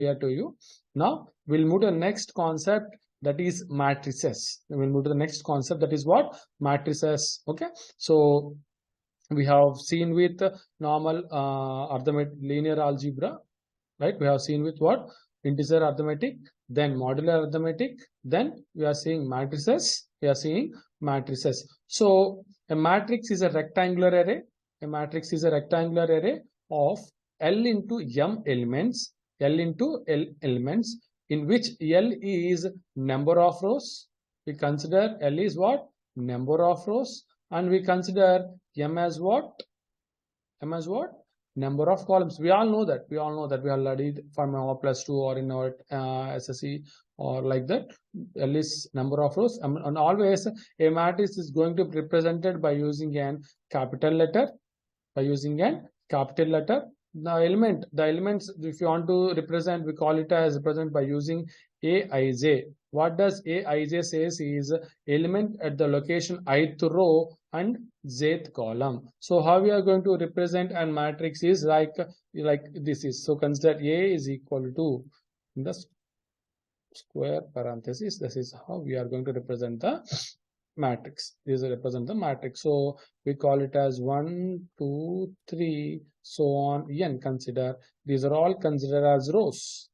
clear to you. Now we'll move to the next concept, that is matrices. We'll move to the next concept, that is what? Matrices. Okay, so we have seen with normal arithmetic, linear algebra, right? We have seen with what? Integer arithmetic, then modular arithmetic, then we are seeing matrices. We are seeing matrices. So a matrix is a rectangular array. A matrix is a rectangular array of L into M elements, L into L elements, in which L is number of rows. We consider L is what? Number of rows, and we consider M as what? M as what? Number of columns. We all know that. We already from our +2 or in our SSC or like that. L is number of rows, and always a matrix is going to be represented by using an capital letter. By using an capital letter. The elements, if you want to represent, we call it as represent by using Aij. What does Aij says is element at the location ith row and jth column. So how we are going to represent a matrix is like this is. So consider A is equal to in the square parenthesis. This is how we are going to represent the matrix. This represent the matrix. So we call it as 1, 2, 3, so on n. Consider these are all considered as rows.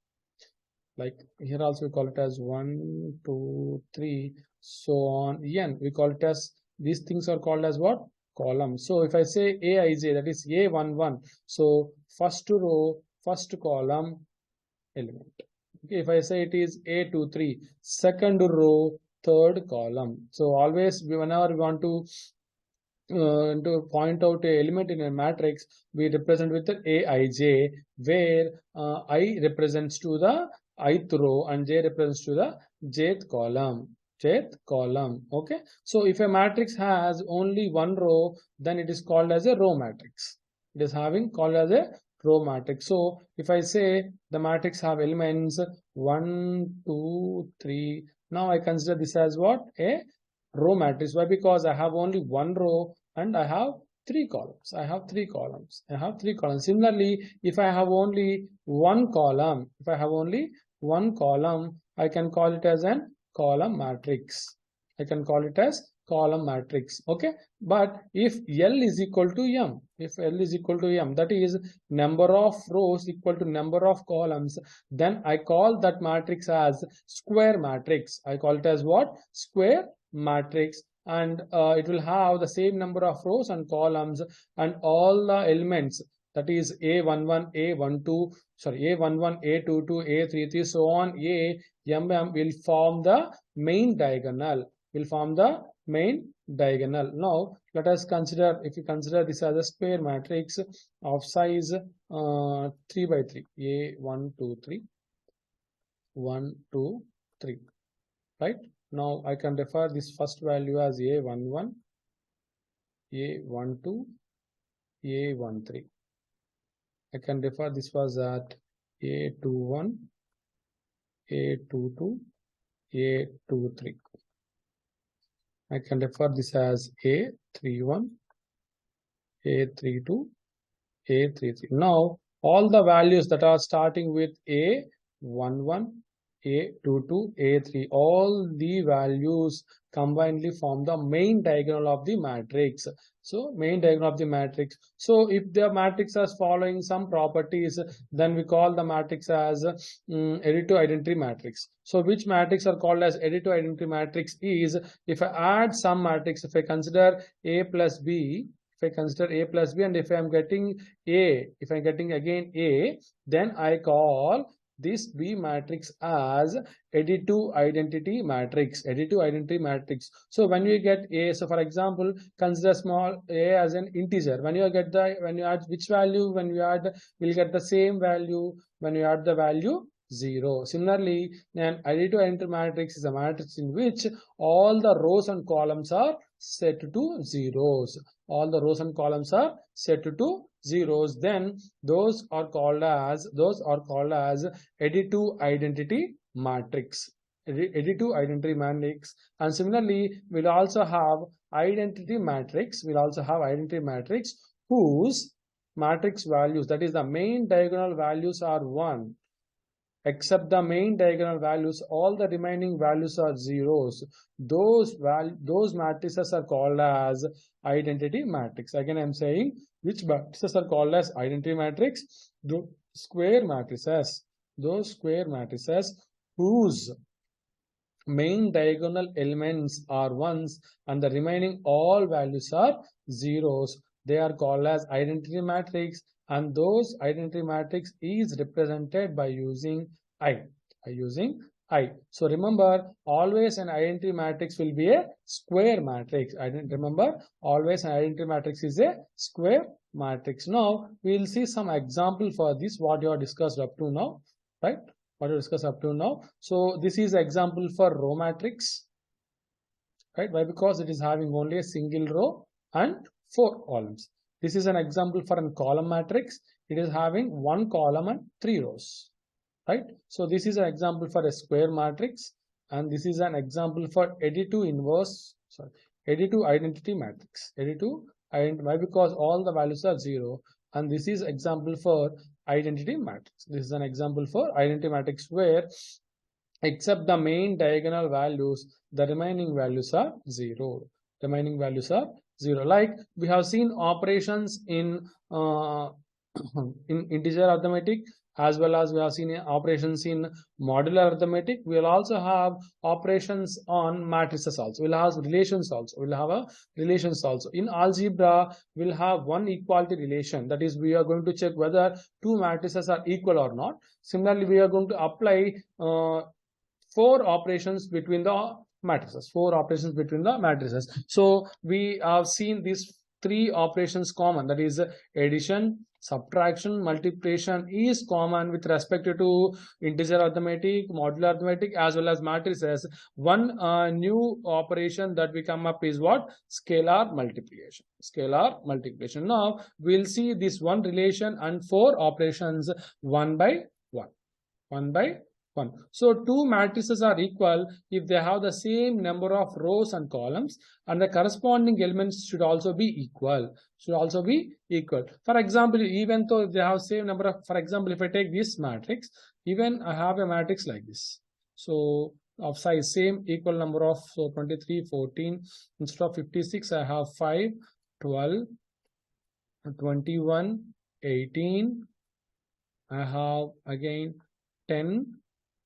Like here also we call it as 1, 2, 3, so on n. We call it as, these things are called as what? Columns. So if I say Aij, that is A11, so first row, first column element. Okay, if I say it is A23, second row, third column. So always whenever we want to point out a element in a matrix, we represent with the Aij, where I represents to the ith row and j represents to the jth column. Okay, so if a matrix has only one row, then it is called as a row matrix. It is having called as a row matrix. So if I say the matrix have elements 1, 2, 3, now I consider this as what? A row matrix. Why? Because I have only one row and I have three columns. Similarly, if I have only one column, I can call it as an column matrix. Okay, but if L is equal to M, that is number of rows equal to number of columns, then I call that matrix as square matrix. I call it as what? Square matrix. And it will have the same number of rows and columns and all the elements, that is A11, A12, A11, A22, A33, so on, MM will form the main diagonal. Now let us consider, if you consider this as a square matrix of size 3 by 3, A1, 2, 3, 1, 2, 3, right? Now I can refer this first value as A11, A12, A13. I can refer this was at A21, A22, A23. I can refer this as A31, A32, A33. Now all the values that are starting with A11, A22, A3, all the values combinedly form the main diagonal of the matrix. So main diagonal of the matrix. So if the matrix is following some properties, then we call the matrix as additive identity matrix. So which matrix are called as additive identity matrix is, if I add some matrix, if I consider A plus B, and if I'm getting A, if I'm getting again A, then I call this B matrix as additive identity matrix. So when you get A, so for example, consider small a as an integer. When you add which value, when you add, we'll get the same value when you add the value 0. Similarly, an additive identity matrix is a matrix in which all the rows and columns are set to zeros. Then those are called as additive identity matrix. And similarly, we'll also have identity matrix. Whose matrix values, that is the main diagonal values, are 1. except the main diagonal values, all the remaining values are zeros. Those matrices are called as identity matrix. Again, I'm saying which matrices are called as identity matrix? The square matrices. Those square matrices whose main diagonal elements are ones and the remaining all values are zeros. They are called as identity matrix, and those identity matrix is represented by using I. So remember, always an identity matrix will be a square matrix. Remember, always an identity matrix is a square matrix. Now we will see some example for this, what you have discussed up to now, right? What we discussed up to now. So this is example for row matrix, right? Why? Because it is having only a single row and 4 columns. This is an example for a column matrix. It is having 1 column and 3 rows, right? So this is an example for a square matrix, and this is an example for additive identity matrix. Why? Because all the values are 0, and this is example for identity matrix. This is an example for identity matrix where except the main diagonal values, the remaining values are 0. Like we have seen operations in in integer arithmetic, as well as we have seen operations in modular arithmetic. We will also have operations on matrices also. We'll have relations also. In algebra, we'll have one equality relation. That is, we are going to check whether two matrices are equal or not. Similarly, we are going to apply 4 operations between the matrices. So we have seen these 3 operations common. That is, addition, subtraction, multiplication is common with respect to integer arithmetic, modular arithmetic, as well as matrices. One new operation that we come up is what? Scalar multiplication. Now we'll see this one relation and 4 operations one by one. So two matrices are equal if they have the same number of rows and columns, and the corresponding elements should also be equal. For example, even though they have same number of, for example, if I take this matrix, even I have a matrix like this. So of size same equal number of, so 23, 14, instead of 56, I have 5, 12, 21, 18. I have again 10,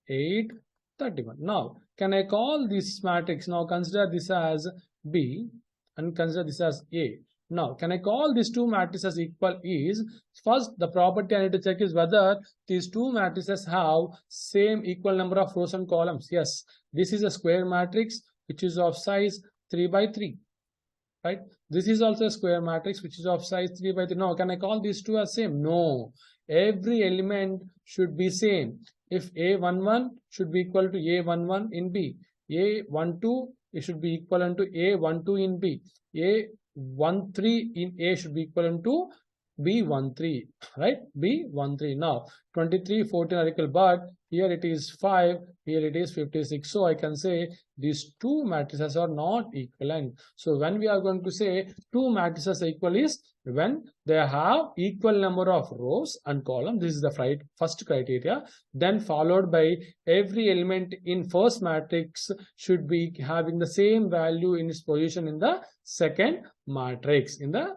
8, 31. Now, can I call this matrix? Now, consider this as B and consider this as A. Now, can I call these two matrices equal? Is first the property I need to check is whether these two matrices have same equal number of rows and columns. Yes, this is a square matrix which is of size 3 by 3. Right? This is also a square matrix which is of size 3 by 3. Now, can I call these two as same? No. Every element should be same. If A11 should be equal to A11 in B, A12 it should be equivalent to A12 in B, A13 in A should be equivalent to B13, right? B13. Now 23, 14 are equal, but here it is 5, here it is 56. So I can say these two matrices are not equivalent. So when we are going to say two matrices equal is when they have equal number of rows and columns. This is the first criteria. Then followed by every element in first matrix should be having the same value in its position in the second matrix. Then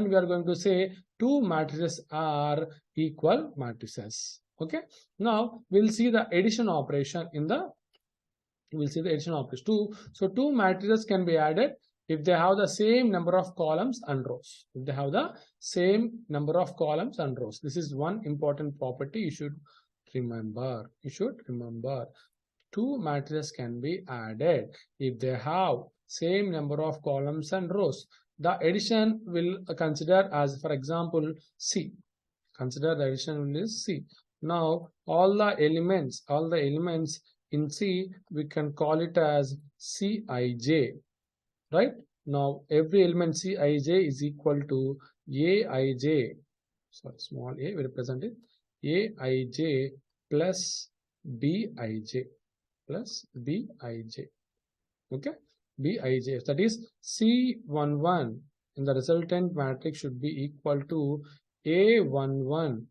we are going to say two matrices are equal matrices. Okay. Now we'll see the addition operation So two matrices can be added if they have the same number of columns and rows. This is one important property you should remember. Two matrices can be added if they have same number of columns and rows. The addition will consider as, for example, C. Consider the addition is C. Now all the elements in C, we can call it as Cij, right? Now every element Cij is equal to Aij, sorry, small a, we represent it, Aij plus Bij. Okay, Bij, that is C11 in the resultant matrix should be equal to A11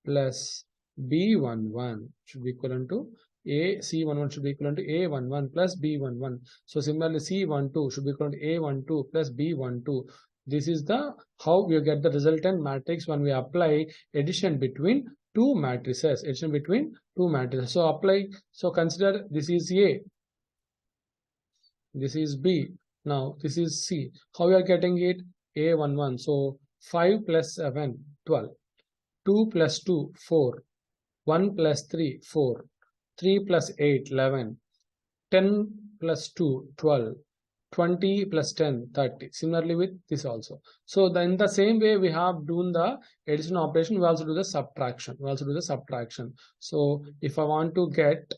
plus B11 should be equivalent to C11 should be equivalent to A11 plus B11. So similarly, C12 should be equivalent to A12 plus B12. This is the how we get the resultant matrix when we apply addition between two matrices. Addition between two matrices. So apply. So consider this is A, this is B. Now this is C. How we are getting it? A11. So 5 plus 7, 12. 2 plus 2, 4. 1 plus 3, 4. 3 plus 8, 11. 10 plus 2, 12. 20 plus 10, 30. Similarly with this also. So in the same way we have done the addition operation, we also do the subtraction. So if I want to get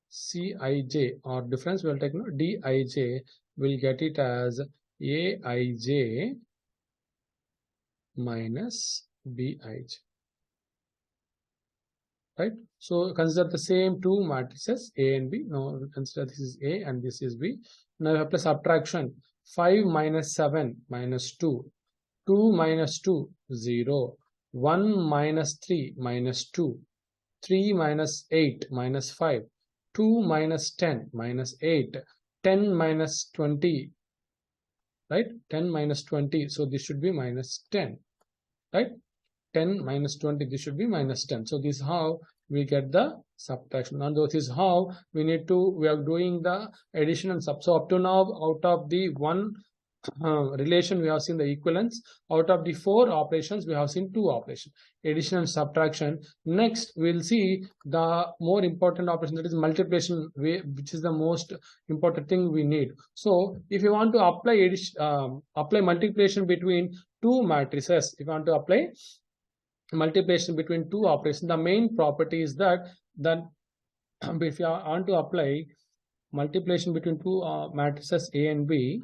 Cij or difference, we'll take Dij, we'll get it as Aij minus Bij. Right? So consider the same two matrices A and B. Now consider this is A and this is B. Now you apply subtraction. 5 minus 7 minus 2. 2 minus 2, 0. 1 minus 3 minus 2. 3 minus 8 minus 5. 2 minus 10 minus 8. 10 minus 20. Right? 10 minus 20. So this should be minus 10. Right? 10 minus 20, this should be minus 10. So this is how we get the subtraction. And this is how we are doing the addition and sub. So up to now, out of the one relation, we have seen the equivalence. Out of the 4 operations, we have seen 2 operations, addition and subtraction. Next, we'll see the more important operation, that is multiplication, which is the most important thing we need. So if you want to apply addition, apply multiplication between two matrices, if you want to apply multiplication between two operations, the main property is that if you want to apply multiplication between two matrices A and B,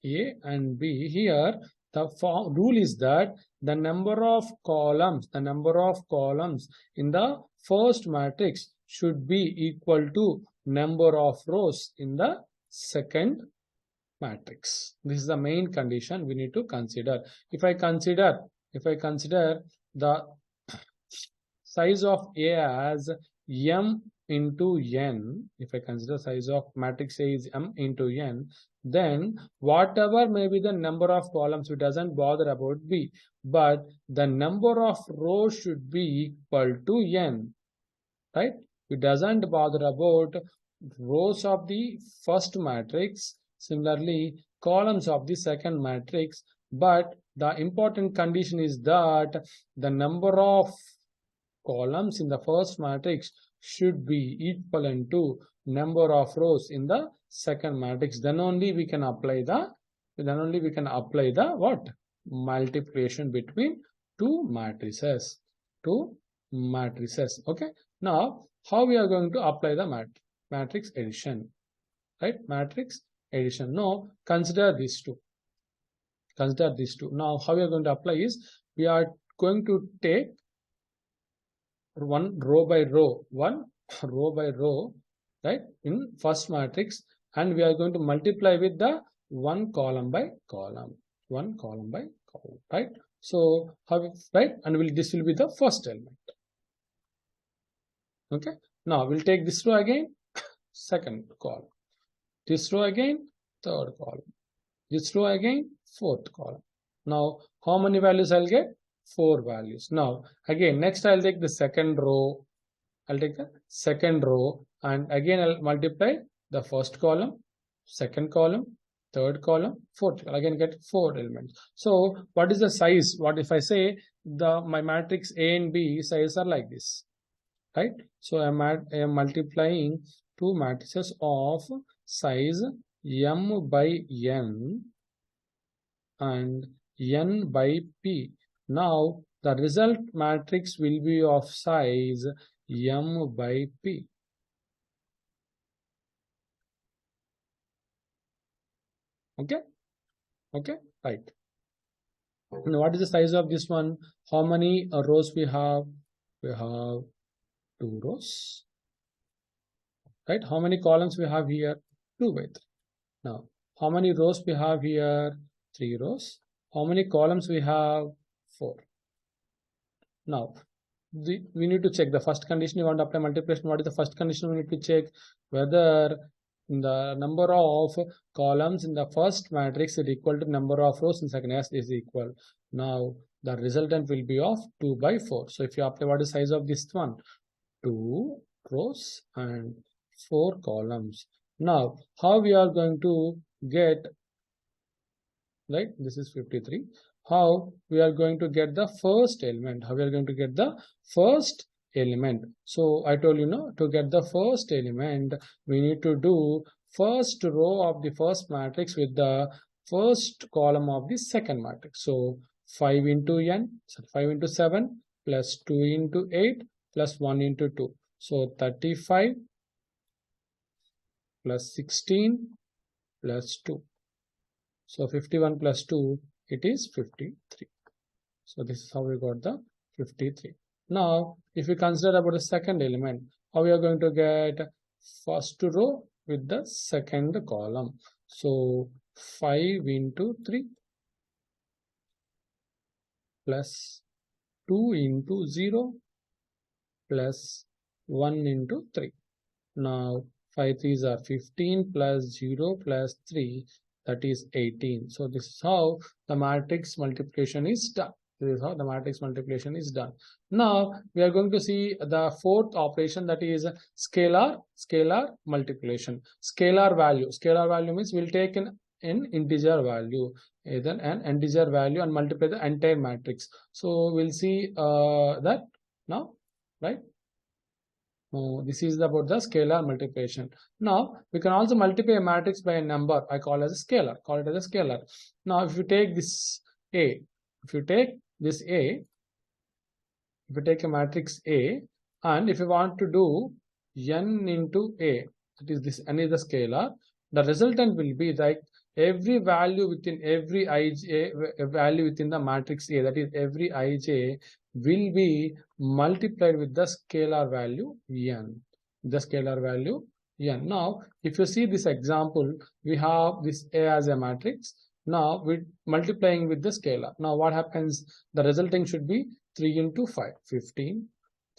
here the rule is that the number of columns in the first matrix should be equal to number of rows in the second matrix. This is the main condition we need to consider. If I consider the size of A as m into n, if I consider size of matrix A is m into n, then whatever may be the number of columns, it doesn't bother about B, but the number of rows should be equal to n, right? It doesn't bother about rows of the first matrix, similarly columns of the second matrix, but the important condition is that the number of columns in the first matrix should be equivalent to number of rows in the second matrix. Then only we can apply the what? Multiplication between two matrices. Okay. Now how we are going to apply the matrix addition? Right? Matrix addition. Now consider these two. Now how we are going to apply is, we are going to take one row by row, right, in first matrix, and we are going to multiply with the one column by column, right? So right, and this will be the first element. Okay. Now we'll take this row again, second column. This row again, third column. This row again, fourth column. Now how many values I'll get? 4 values. Now again, next I'll take the second row. And again I'll multiply the first column, second column, third column, fourth. Again get 4 elements. So what is the size? What if I say my matrix A and B size are like this, right? So I am multiplying two matrices of size m by n and n by p. Now the result matrix will be of size m by p. Okay, right. Now what is the size of this one? How many rows we have? We have 2 rows, right? How many columns we have here? 2 by 3. Now how many rows we have here? 3 rows. How many columns we have? 4. Now we need to check the first condition. You want to apply multiplication. What is the first condition? We need to check whether the number of columns in the first matrix is equal to number of rows in second. Yes, is equal. Now the resultant will be of 2 by 4. So if you apply, what is the size of this one? 2 rows and 4 columns. Now how we are going to get, right, this is 53, how we are going to get the first element, how we are going to get the first element. So I told you, no, to get the first element we need to do first row of the first matrix with the first column of the second matrix. So 5 into n, so 5 into 7 plus 2 into 8 plus 1 into 2, so 35 plus 16 plus 2. So 51 plus 2, it is 53. So this is how we got the 53. Now, if we consider about the second element, how we are going to get first row with the second column. So 5 into 3 plus 2 into 0 plus 1 into 3. Now 5 3s are 15 plus 0 plus 3, that is 18. So this is how the matrix multiplication is done. This is how the matrix multiplication is done. Now we are going to see the fourth operation, that is scalar multiplication. Scalar value means we'll take an integer value, either an integer value, and multiply the entire matrix. So we'll see that now, right? This is about the scalar multiplication. Now we can also multiply a matrix by a number. I call it as a scalar. Call it as a scalar. Now if you take this A, if you take this A, if you take a matrix A, and if you want to do n into A, that is this n is the scalar, the resultant will be like every value within every ij value within the matrix A, that is every ij will be multiplied with the scalar value n. The scalar value n. Now, if you see this example, we have this A as a matrix. Now, we're multiplying with the scalar. Now, what happens? The resulting should be 3 into 5, 15,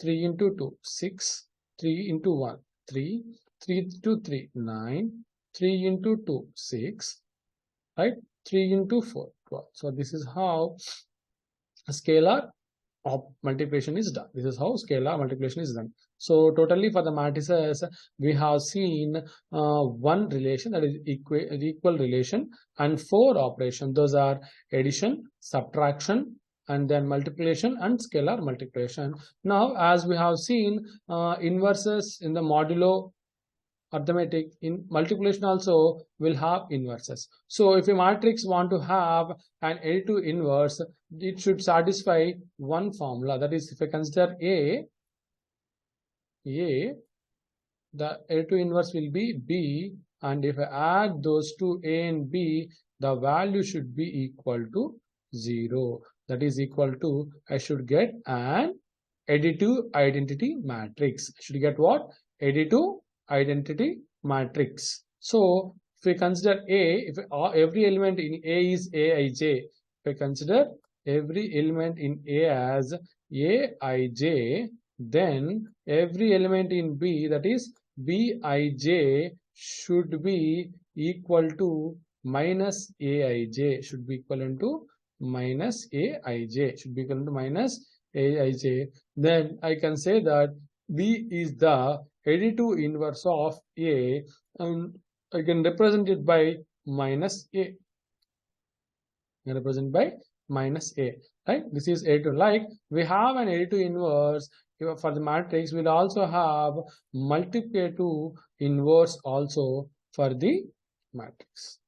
3 into 2, 6, 3 into 1, 3, 3 into 3, 9, 3 into 2, 6, right? 3 into 4, 12. So, this is how scalar multiplication is done. This is how scalar multiplication is done. So totally for the matrices, we have seen one relation, that is equal relation, and 4 operations. Those are addition, subtraction, and then multiplication and scalar multiplication. Now, as we have seen inverses in the modulo arithmetic, in multiplication also will have inverses. So if a matrix want to have an L2 inverse, it should satisfy one formula. That is, if I consider A, the L2 inverse will be B, and if I add those two A and B, the value should be equal to 0. That is equal to, I should get an additive identity matrix. I should get what? Additive identity matrix. So if we consider A, if every element in A is Aij, if I consider every element in A as Aij, then every element in B, that is Bij, should be equal to minus Aij, should be equivalent to minus Aij, should be equivalent to minus Aij. Then I can say that B is the additive inverse of A, and I can represent it by minus A. I can represent by minus A, right? This is additive. Like we have an additive inverse for the matrix, we'll also have multiplicative inverse also for the matrix.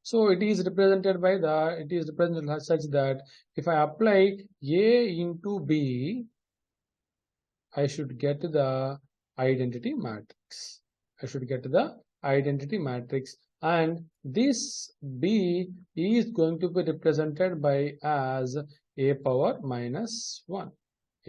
So it is represented by it is represented such that if I apply A into B, I should get the identity matrix. I should get the identity matrix, and this B is going to be represented by as A power minus 1.